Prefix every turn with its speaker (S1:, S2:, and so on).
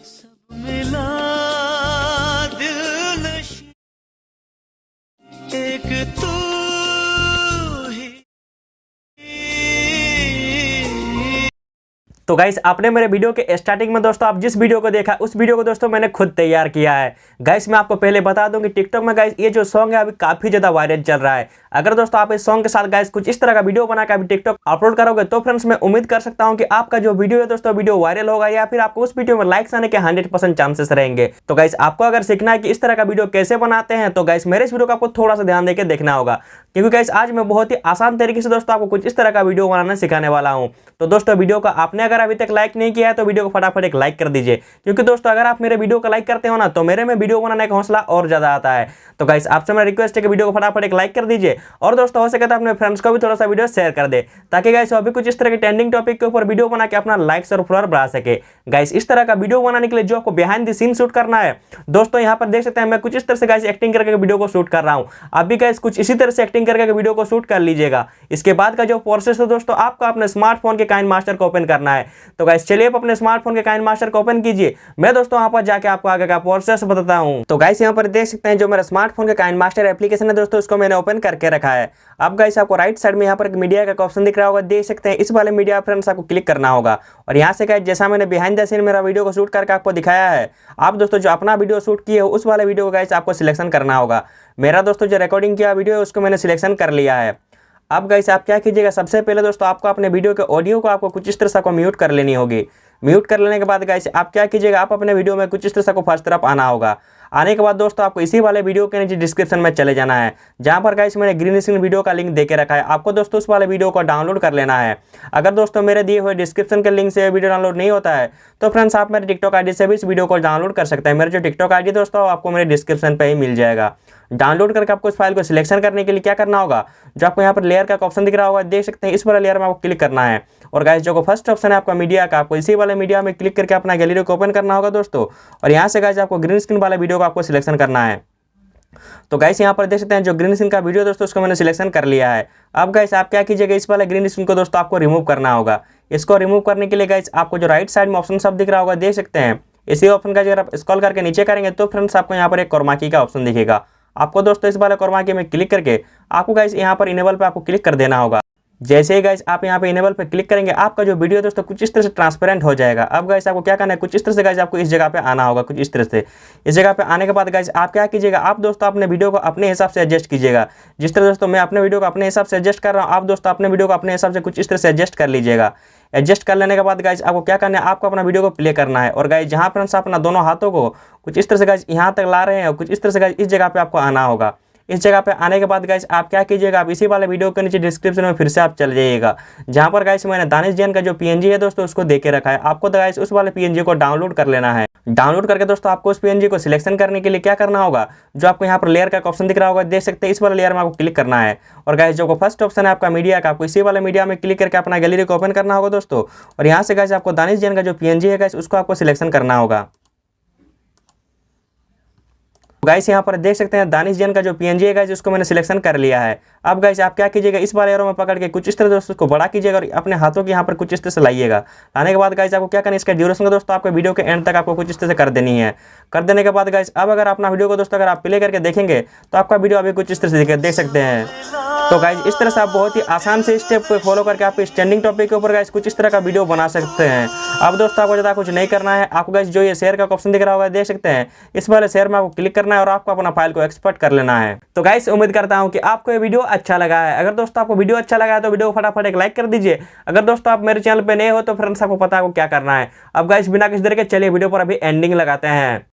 S1: सब मिला दिल नशी, एक तू ही।
S2: तो गाइस आपने मेरे वीडियो के स्टार्टिंग में दोस्तों आप जिस वीडियो को देखा उस वीडियो को दोस्तों मैंने खुद तैयार किया है। गाइस मैं आपको पहले बता दूं कि टिकटॉक में गाइस ये जो सॉन्ग है अभी काफी ज्यादा वायरल चल रहा है। अगर दोस्तों आप इस सॉन्ग के साथ गाइस कुछ इस तरह का वीडियो बनाकर अभी टिकटॉक अपलोड करोगे तो फ्रेंड्स मैं उम्मीद कर सकता हूं कि आपका जो वीडियो है दोस्तों वीडियो वायरल होगा या फिर आपको उस वीडियो में लाइक्स आने के 100% चांसेस रहेंगे। तो गाइस आपको अगर सीखना है कि इस तरह का वीडियो कैसे बनाते हैं तो गाइस मेरे इस वीडियो को आपको थोड़ा सा ध्यान देकर देखना होगा, क्योंकि गाइस आज मैं बहुत ही आसान तरीके से दोस्तों आपको कुछ इस तरह का वीडियो बनाना सिखाने वाला हूं। तो दोस्तों वीडियो को आपने अगर अभी तक लाइक नहीं किया है तो वीडियो को फटाफट एक लाइक कर दीजिए, क्योंकि दोस्तों अगर आप मेरे वीडियो को लाइक करते हो ना तो मेरे में वीडियो बनाने का हौसला और ज्यादा आता है। तो गाइस आपसे मेरा रिक्वेस्ट है कि वीडियो को फटाफट एक लाइक कर दीजिए और दोस्तों हो सके तो अपने फ्रेंड्स को भी थोड़ा सा वीडियो शेयर कर दे, ताकि गाइस अभी कुछ इस तरह के ट्रेंडिंग टॉपिक के ऊपर वीडियो बना के अपना लाइक्स और फॉलोअर बढ़ा सके। गाइस इस तरह का वीडियो बनाने के लिए जो आपको बिहाइंड द सीन शूट करना है दोस्तों, यहाँ पर देख सकते हैं मैं कुछ इस तरह से गाइस एक्टिंग करके वीडियो को शूट कर रहा हूँ। आप भी गाइस कुछ इसी तरह से एक्टिंग करके वीडियो को शूट कर लीजिएगा। इसके बाद का जो प्रोसेस है दोस्तों आपको अपने स्मार्टफोन के काइनमास्टर को ओपन करना है। तो गाइस चलिए आप अपने स्मार्टफोन के काइनमास्टर को ओपन कीजिए, मैं दोस्तों वहां पर जाके आपको आगे का प्रोसेस बताता हूं। तो गाइस यहाँ पर देख सकते हैं जो मेरा स्मार्टफोन का काइनमास्टर एप्लीकेशन है दोस्तों उसको मैंने ओपन करके रखा है। अब गाइस आपको राइट साइड में यहाँ पर मीडिया का ऑप्शन दिख रहा होगा, देख सकते हैं इस वाले मीडिया फ्रेंड्स आपको क्लिक करना होगा। और यहाँ से गाइस जैसा मैंने बिहाइंड द सीन मेरा वीडियो को शूट करके आपको दिखाया है, आप दोस्तों जो अपना वीडियो शूट किए हो उस वाले वीडियो को गाइस आपको सिलेक्शन करना होगा। मेरा दोस्तों जो रिकॉर्डिंग किया वीडियो है उसको मैंने सिलेक्शन कर लिया है। अब गाइस आप क्या कीजिएगा, सबसे पहले दोस्तों आपको अपने वीडियो के ऑडियो को आपको कुछ इस तरह से को म्यूट कर लेनी होगी। म्यूट कर लेने के बाद गाइस आप क्या कीजिएगा, आप अपने वीडियो में कुछ इस तरह से को फर्स्ट तरफ आना होगा। आने के बाद दोस्तों आपको इसी वाले वीडियो के नीचे डिस्क्रिप्शन में चले जाना है, जहां पर गाइस मैंने ग्रीन स्क्रीन वीडियो का लिंक देके रखा है। आपको दोस्तों उस वाले वीडियो को डाउनलोड कर लेना है। अगर दोस्तों मेरे दिए हुए डिस्क्रिप्शन के लिंक से वीडियो डाउनलोड नहीं होता है तो फ्रेंड्स आप मेरे टिकटॉक आईडी से भी इस वीडियो को डाउनलोड कर सकते हैं। मेरे जो टिकटॉक आईडी दोस्तों आपको मेरे डिस्क्रिप्शन पे ही मिल जाएगा। डाउनलोड करके आपको इस फाइल को सिलेक्शन करने के लिए क्या करना होगा, जो आपको यहाँ पर लेयर का ऑप्शन दिख रहा होगा, देख सकते हैं इस वाले लेयर में आपको क्लिक करना है। और गाइस जो फर्स्ट ऑप्शन है आपका मीडिया का, आपको इसी वाले मीडिया में क्लिक करके अपना गैलरी को ओपन करना होगा दोस्तों। और यहाँ से गाइस आपको ग्रीन स्क्रीन वाले वीडियो को आपको सिलेक्शन करना है। तो गाइस यहाँ पर देख सकते हैं जो ग्रीन स्क्रीन का वीडियो दोस्तों उसको मैंने सिलेक्शन कर लिया है। अब गाइस आप क्या कीजिएगा, इस वाले ग्रीन स्क्रीन को दोस्तों आपको रिमूव करना होगा। इसको रिमूव करने के लिए गाइस आपको जो राइट साइड में ऑप्शन सब दिख रहा होगा, देख सकते हैं इसी ऑप्शन का अगर आप स्क्रॉल करके नीचे करेंगे तो फ्रेंड्स आपको यहाँ पर एक क्रॉमाकी का ऑप्शन दिखेगा। आपको दोस्तों इस वाले क्रॉमाकी में क्लिक करके आपको गाइस यहाँ पर इनेबल पे आपको क्लिक कर देना होगा। जैसे ही गाइस आप यहाँ पे इनेबल पे क्लिक करेंगे आपका जो वीडियो दोस्तों कुछ इस तरह से ट्रांसपेरेंट हो जाएगा। अब गाइस आपको क्या करना है, कुछ इस तरह से गाइस आपको इस जगह पे आना होगा। कुछ इस तरह से इस जगह पे आने के बाद गाइस आप क्या कीजिएगा, आप दोस्तों अपने वीडियो को अपने हिसाब से एडजस्ट कीजिएगा। जिस तरह दोस्तों मैं अपने वीडियो को अपने हिसाब से एडजस्ट कर रहा हूँ, आप दोस्तों अपने वीडियो को अपने हिसाब से कुछ इस तरह से एडजस्ट कर लीजिएगा। एडजस्ट कर लेने के बाद गाइस आपको क्या करना है, आपको अपना वीडियो को प्ले करना है। और गाइस जहाँ फ्रेंड्स अपना दोनों हाथों को कुछ इस तरह से गाइस यहाँ तक ला रहे हैं और कुछ इस तरह से गाइस इस जगह पे आपको आना होगा। इस जगह पे आने के बाद गाइस आप क्या कीजिएगा, आप इसी वाले वीडियो के नीचे डिस्क्रिप्शन में फिर से आप चल जाइएगा, जहां पर गाइस मैंने दानिश जैन का जो पीएनजी है दोस्तों उसको देके रखा है। आपको तो गाइस उस वाले पीएनजी को डाउनलोड कर लेना है। डाउनलोड करके दोस्तों आपको उस पीएनजी को सिलेक्शन करने के लिए क्या करना होगा, जो आपको यहाँ पर लेयर का ऑप्शन दिख रहा होगा, देख सकते हैं इस वाले लेयर में आपको क्लिक करना है। और गाइस जो फर्स्ट ऑप्शन है आपका मीडिया का, आपको इसी वाले मीडिया में क्लिक करके अपना गैलरी को ओपन करना होगा दोस्तों। और यहाँ से गाइस आपको दानिश जैन का जो पीएनजी है गाइस उसको आपको सिलेक्शन करना होगा। गाइस यहाँ पर देख सकते हैं दानिश जैन का जो पीएनजी है गाइस उसको मैंने सिलेक्शन कर लिया है। अब गाइस आप क्या कीजिएगा, इस वाले एरो में पकड़ के कुछ इस तरह दोस्तों उसको बड़ा कीजिएगा और अपने हाथों के यहाँ पर कुछ इस तरह से लाइएगा। लाने के बाद गाइस आपको क्या करना है, इसका ड्यूरेशन को दोस्तों आपको वीडियो के एंड तक आपको कुछ इस तरह से कर देनी है। कर देने के बाद गाइस अब अगर अपना वीडियो को दोस्तों अगर आप प्ले करके देखेंगे तो आपका वीडियो अभी कुछ इस तरह से देख सकते हैं। तो गाइस इस तरह से आप बहुत ही आसान से स्टेप को फॉलो करके आप इस ट्रेंडिंग टॉपिक के ऊपर गाइस कुछ इस तरह का वीडियो बना सकते हैं। अब दोस्तों आपको ज़्यादा कुछ नहीं करना है, आपको गाइस जो ये शेयर का ऑप्शन दिख रहा होगा, देख सकते हैं इस वाले शेयर में आपको क्लिक करना है और आपको अपना फाइल को एक्सपोर्ट कर लेना है। तो गाइस उम्मीद करता हूं कि आपको ये वीडियो अच्छा लगा है। अगर दोस्तों आपको वीडियो अच्छा लगा है तो वीडियो को फटाफट एक लाइक कर दीजिए। अगर दोस्तों आप मेरे चैनल पे नए हो तो फ्रेंड्स आपको पता है क्या करना है। अब गाइस बिना किसी देर के चलिए वीडियो पर अभी एंडिंग लगाते हैं।